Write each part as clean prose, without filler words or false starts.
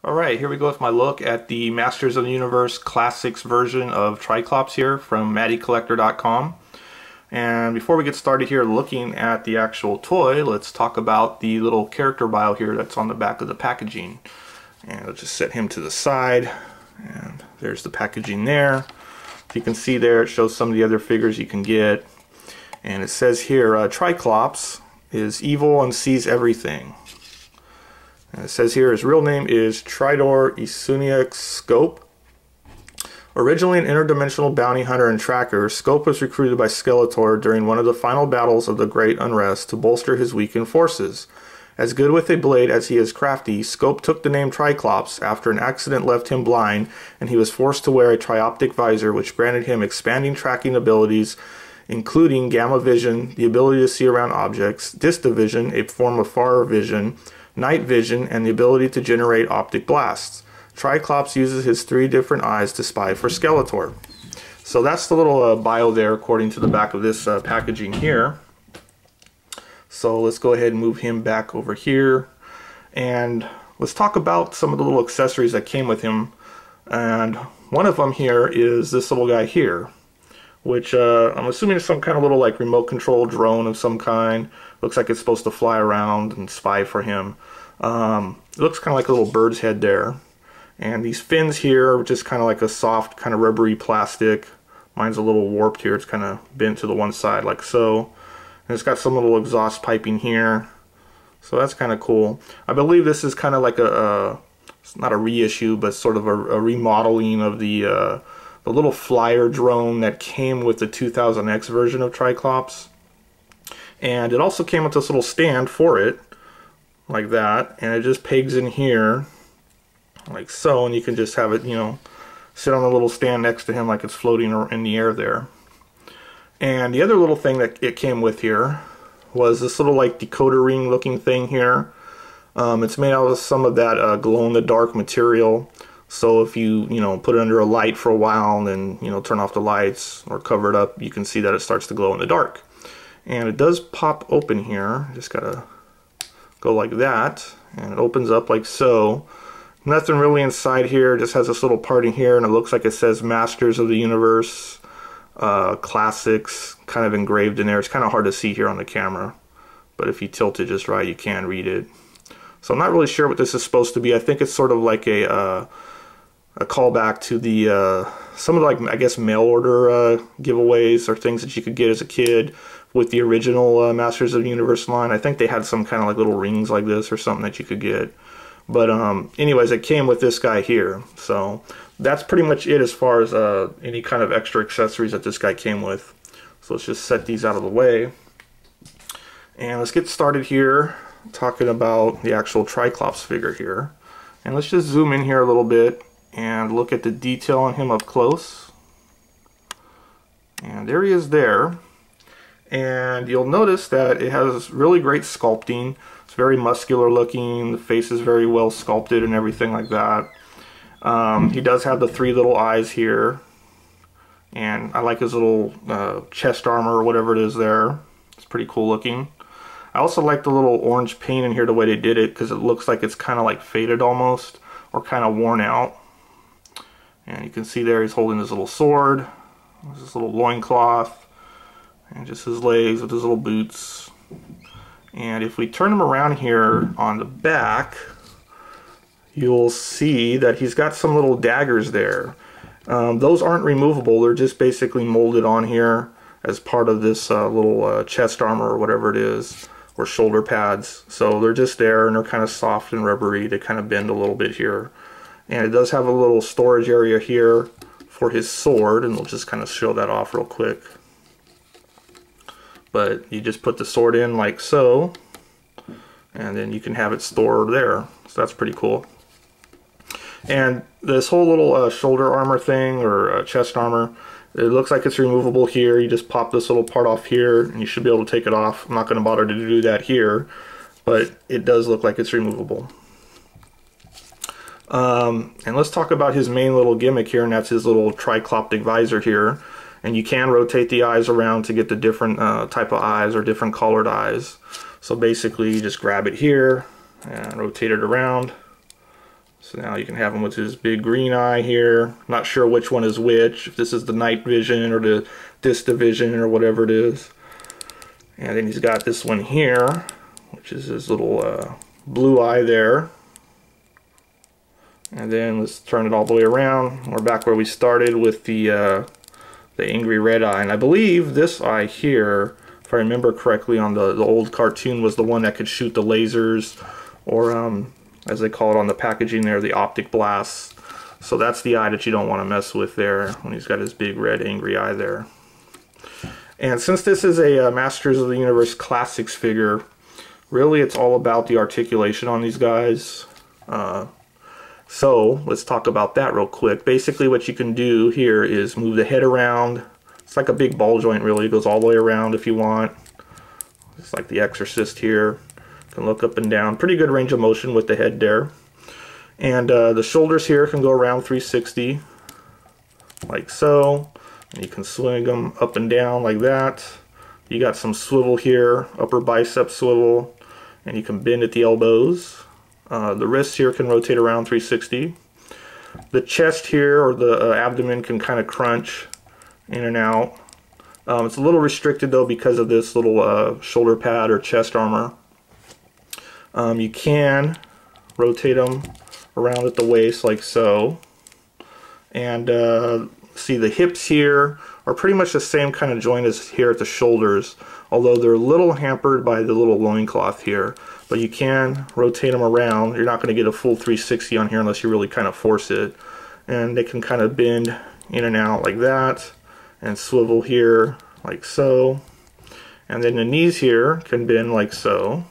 Alright, here we go with my look at the Masters of the Universe Classics version of Tri-Clops here from MattyCollector.com. And before we get started here looking at the actual toy, let's talk about the little character bio here that's on the back of the packaging. And I'll just set him to the side, and there's the packaging there. You can see there, it shows some of the other figures you can get. And it says here, Triclops is evil and sees everything. And it says here his real name is Tridor Isuniac Scope. Originally an interdimensional bounty hunter and tracker, Scope was recruited by Skeletor during one of the final battles of the Great Unrest to bolster his weakened forces. As good with a blade as he is crafty, Scope took the name Triclops after an accident left him blind, and he was forced to wear a trioptic visor which granted him expanding tracking abilities, including gamma vision, the ability to see around objects, distavision, a form of far vision, night vision, and the ability to generate optic blasts. Triclops uses his 3 different eyes to spy for Skeletor. So that's the little bio there according to the back of this packaging here. So let's go ahead and move him back over here. And let's talk about some of the little accessories that came with him. And one of them here is this little guy here, which I'm assuming is some kind of little like remote control drone of some kind. Looks like it's supposed to fly around and spy for him. It looks kind of like a little bird's head there. And these fins here are just kind of like a soft, kind of rubbery plastic. Mine's a little warped here. It's kind of bent to the one side like so. And it's got some little exhaust piping here. So that's kind of cool. I believe this is kind of like it's not a reissue, but sort of a remodeling of the little flyer drone that came with the 2000X version of Triclops. And it also came with this little stand for it, like that, and it just pegs in here, like so, and you can just have it, you know, sit on the little stand next to him like it's floating in the air there. And the other little thing that it came with here was this little like decoder ring looking thing here. It's made out of some of that glow-in-the-dark material. So if you put it under a light for a while and then turn off the lights or cover it up, you can see that it starts to glow in the dark. And it does pop open here. Just gotta go like that, and it opens up like so. Nothing really inside here. It just has this little part in here, and it looks like it says Masters of the Universe Classics kind of engraved in there. It's kind of hard to see here on the camera, but if you tilt it just right, you can read it. So I'm not really sure what this is supposed to be. I think it's sort of like a callback to the some of the, like, I guess, mail order giveaways or things that you could get as a kid with the original Masters of the Universe line. I think they had some kind of like little rings like this or something that you could get. But anyways, it came with this guy here. So that's pretty much it as far as any kind of extra accessories that this guy came with. So let's just set these out of the way. And let's get started here talking about the actual Triclops figure here. And let's just zoom in here a little bit and look at the detail on him up close. And there he is there. And you'll notice that it has really great sculpting. It's very muscular looking. The face is very well sculpted and everything like that. He does have the 3 little eyes here. And I like his little chest armor or whatever it is there. It's pretty cool looking. I also like the little orange paint in here, the way they did it, because it looks like it's kind of like faded almost, or kind of worn out. And you can see there he's holding his little sword, his little loincloth, and just his legs with his little boots. And if we turn him around here on the back, you'll see that he's got some little daggers there. Those aren't removable. They're just basically molded on here as part of this little chest armor or whatever it is, or shoulder pads. So they're just there, and they're kind of soft and rubbery. They kind of bend a little bit here. And it does have a little storage area here for his sword, and we'll just kind of show that off real quick. But you just put the sword in like so, and then you can have it stored there. So that's pretty cool. And this whole little shoulder armor thing, or chest armor, it looks like it's removable here. You just pop this little part off here, and you should be able to take it off. I'm not going to bother to do that here, but it does look like it's removable. And let's talk about his main little gimmick here, and that's his little tricloptic visor here. And you can rotate the eyes around to get the different type of eyes or different colored eyes. So basically you just grab it here and rotate it around So now you can have him with his big green eye here. Not sure which one is which, if this is the night vision or the Dista vision or whatever it is. And then he's got this one here, which is his little blue eye there. And then let's turn it all the way around. We're back where we started with the angry red eye. And I believe this eye here, if I remember correctly on the old cartoon, was the one that could shoot the lasers, or as they call it on the packaging there, the optic blasts. So that's the eye that you don't want to mess with there when he's got his big red angry eye there. And since this is a Masters of the Universe Classics figure, really it's all about the articulation on these guys. So let's talk about that real quick. Basically what you can do here is move the head around. It's like a big ball joint really. It goes all the way around if you want. It's like the Exorcist here. You can look up and down. Pretty good range of motion with the head there. And the shoulders here can go around 360 like so. And you can swing them up and down like that. You got some swivel here, upper bicep swivel, and you can bend at the elbows. The wrists here can rotate around 360. The chest here, or the abdomen, can kind of crunch in and out. It's a little restricted though because of this little shoulder pad or chest armor. You can rotate them around at the waist like so. And see, the hips here are pretty much the same kind of joint as here at the shoulders, although they're a little hampered by the little loincloth here. But you can rotate them around. You're not going to get a full 360 on here unless you really kind of force it. And they can kind of bend in and out like that, and swivel here like so. And then the knees here can bend like so.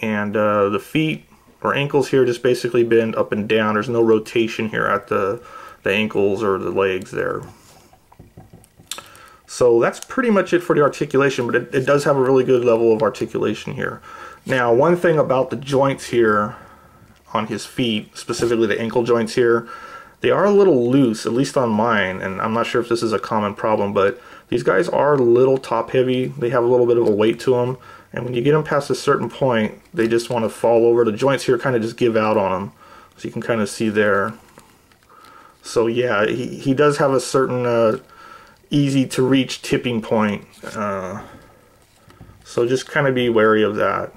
And the feet or ankles here just basically bend up and down. There's no rotation here at the ankles or the legs there. So that's pretty much it for the articulation, but it does have a really good level of articulation here. Now, one thing about the joints here on his feet, specifically the ankle joints here, they are a little loose, at least on mine, and I'm not sure if this is a common problem, but these guys are a little top heavy. They have a little bit of a weight to them, and when you get them past a certain point, they just want to fall over. The joints here kind of just give out on them, so you can kind of see there. So yeah, he does have a certain easy to reach tipping point, so just kind of be wary of that.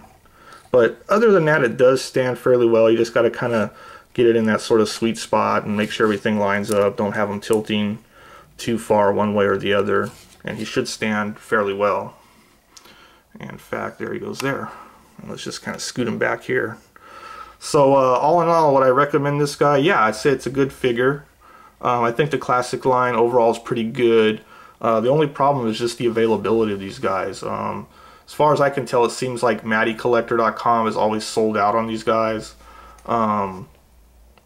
But other than that, it does stand fairly well. You just got to kind of get it in that sort of sweet spot and make sure everything lines up. Don't have them tilting too far one way or the other, and he should stand fairly well. And in fact, there he goes there. And let's just kind of scoot him back here. So all in all, would I recommend this guy? Yeah, I'd say it's a good figure. I think the classic line overall is pretty good. The only problem is just the availability of these guys. As far as I can tell, it seems like MattyCollector.com is always sold out on these guys. And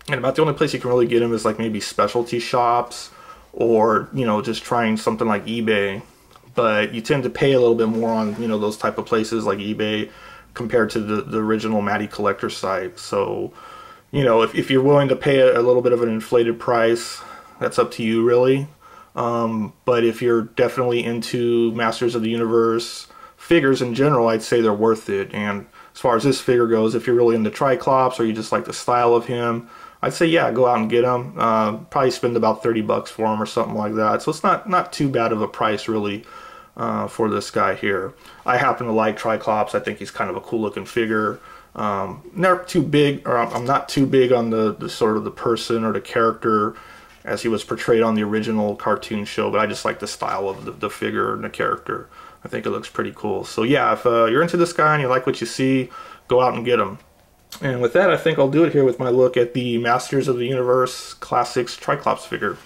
about the only place you can really get them is like maybe specialty shops, or, you know, just trying something like eBay. But you tend to pay a little bit more on, you know, those type of places like eBay compared to the original Matty Collector site. So, you know, if you're willing to pay a little bit of an inflated price, that's up to you really. But if you're definitely into Masters of the Universe figures in general, I'd say they're worth it. And as far as this figure goes, if you're really into Tri-Clops or you just like the style of him, I'd say yeah, go out and get him. Probably spend about 30 bucks for him or something like that. So it's not too bad of a price really for this guy here. I happen to like Triclops. I think he's kind of a cool looking figure. Not too big, or I'm not too big on the sort of the person or the character as he was portrayed on the original cartoon show, but I just like the style of the figure and the character. I think it looks pretty cool. So yeah, if you're into this guy and you like what you see, go out and get him. And with that, I think I'll do it here with my look at the Masters of the Universe Classics Triclops figure.